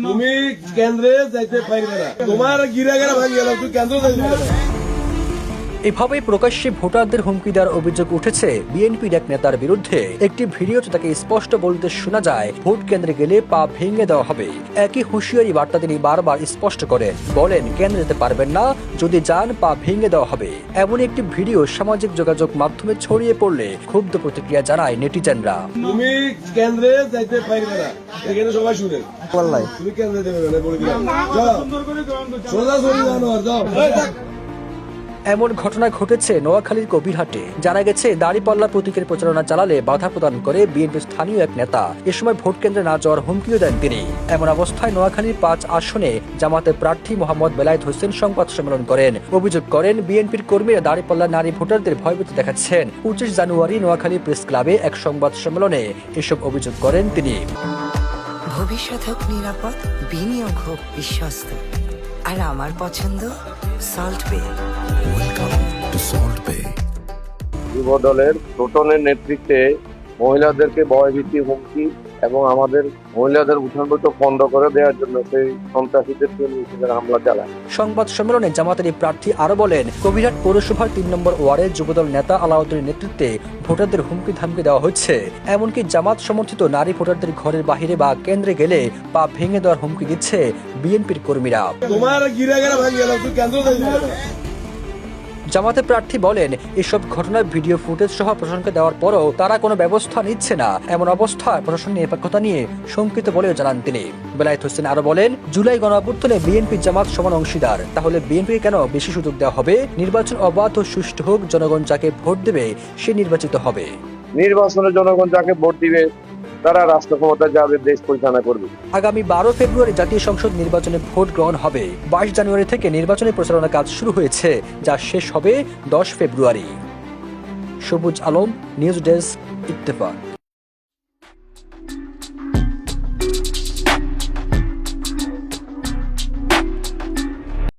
তুমি কেন্দ্রে যাইতে পারবে না, তোমার গিরাগারা ভাঙিয়ে গেল, তুই কেন্দ্র যাইতে পারবে না। এভাবে প্রকাশ্যে ভোটারদের হুমকি দেওয়ার অভিযোগ উঠেছে বিএনপির এক নেতার বিরুদ্ধে। একটি ভিডিওতে তাকে স্পষ্ট বলতে শোনা যায়, ভোট কেন্দ্রে গেলে পা ভেঙে দেওয়া হবে। একই হুঁশিয়ারি বার্তা তিনি বারবার স্পষ্ট করেন, বলেন কেন্দ্রে যেতে পারবেন না, যদি যান পা ভেঙে দেওয়া হবে। এমন একটি ভিডিও সামাজিক যোগাযোগ মাধ্যমে ছড়িয়ে পড়লে ক্ষুব্ধ প্রতিক্রিয়া জানায় নেটিজেনরা। তুমি কেন্দ্রে যাইতে পারবে না, এখানে সবাই শুনে তুমি কেন্দ্রে যাবে না, বলে দিলাম যাও, সোজা সরি জানোয়ার যাও। এমন ঘটনা ঘটেছে নোয়াখালীর কবিরহাটে। জানা গেছে, দাড়িপাল্লা প্রতীকের প্রচারণা চালালে বাধা প্রদান করে বিএনপির স্থানীয় এক নেতা। এ সময় ভোট কেন্দ্রে না যাওয়ার হুমকিও দেন তিনি। এমন অবস্থায় নোয়াখালীর ৫ আসনে জামাতের প্রার্থী মোহাম্মদ বেলায়েত হোসেন সংবাদ সম্মেলন করেন। অভিযোগ করেন, বিএনপির কর্মীরা দাড়িপাল্লা নারী ভোটারদের ভয়ভীতি দেখাচ্ছেন। ২৫ জানুয়ারি নোয়াখালী প্রেস ক্লাবে এক সংবাদ সম্মেলনে এসব অভিযোগ করেন তিনি। ভবিষ্যৎ হোক নিরাপদ, বিনিয়োগ হোক বিশ্বস্ত, আর আমার পছন্দ সল্ট বে। যুব দলের টোটনের নেতৃত্বে মহিলাদেরকে ভয়ভীতি, হুমকি এবং আমাদের মহিলাদের উঠান বৈঠক বন্ধ করে দেওয়ার জন্য সেই সন্ত্রাসীদেরকে হামলা চালায়। সংবাদ সম্মেলনে জামাতের এই প্রার্থী আরো বলেন, কবিরহাট পৌরসভার ৩ নম্বর ওয়ার্ডের যুবদল নেতা আলাউদ্দিনের নেতৃত্বে ভোটারদের হুমকি ধামকি দেওয়া হচ্ছে। এমনকি জামাত সমর্থিত নারী ভোটারদের ঘরের বাহিরে বা কেন্দ্রে গেলে পা ভেঙে দেওয়ার হুমকি দিচ্ছে বিএনপির কর্মীরা। তোমার গিরাগারা ভাঙিয়ে গেল, তুই কেন্দ্র যাইতে পারবে না। জামাতের প্রার্থী বলেন, এসব ঘটনার ভিডিও ফুটেজ সহ প্রশাসনকে দেওয়ার পরও তারা কোনো ব্যবস্থা নিচ্ছে না। এমন অবস্থায় প্রশাসনের নিরপেক্ষতা নিয়ে শঙ্কিত বলেও জানান তিনি। বেলায়েত হোসেন আরো বলেন, জুলাই গণঅভ্যুত্থানে বিএনপি জামাত সমান অংশীদার, তাহলে বিএনপিকে কেন বেশি সুযোগ দেওয়া হবে? নির্বাচন অবাধ ও সুষ্ঠু হোক, জনগণ যাকে ভোট দেবে সে নির্বাচিত হবে। নির্বাচনে জনগণ যাকে ভোট দিবে তারা রাষ্ট্র ক্ষমতা যাবে, দেশ পরিচালনা করবে। আগামী ১২ ফেব্রুয়ারি জাতীয় সংসদ নির্বাচনে ভোট গ্রহণ হবে। ২২ জানুয়ারি থেকে নির্বাচনী প্রচারণা কাজ শুরু হয়েছে, যা শেষ হবে ১০ ফেব্রুয়ারি। সবুজ আলম, নিউজ ডেস্ক, ইত্তেফাক।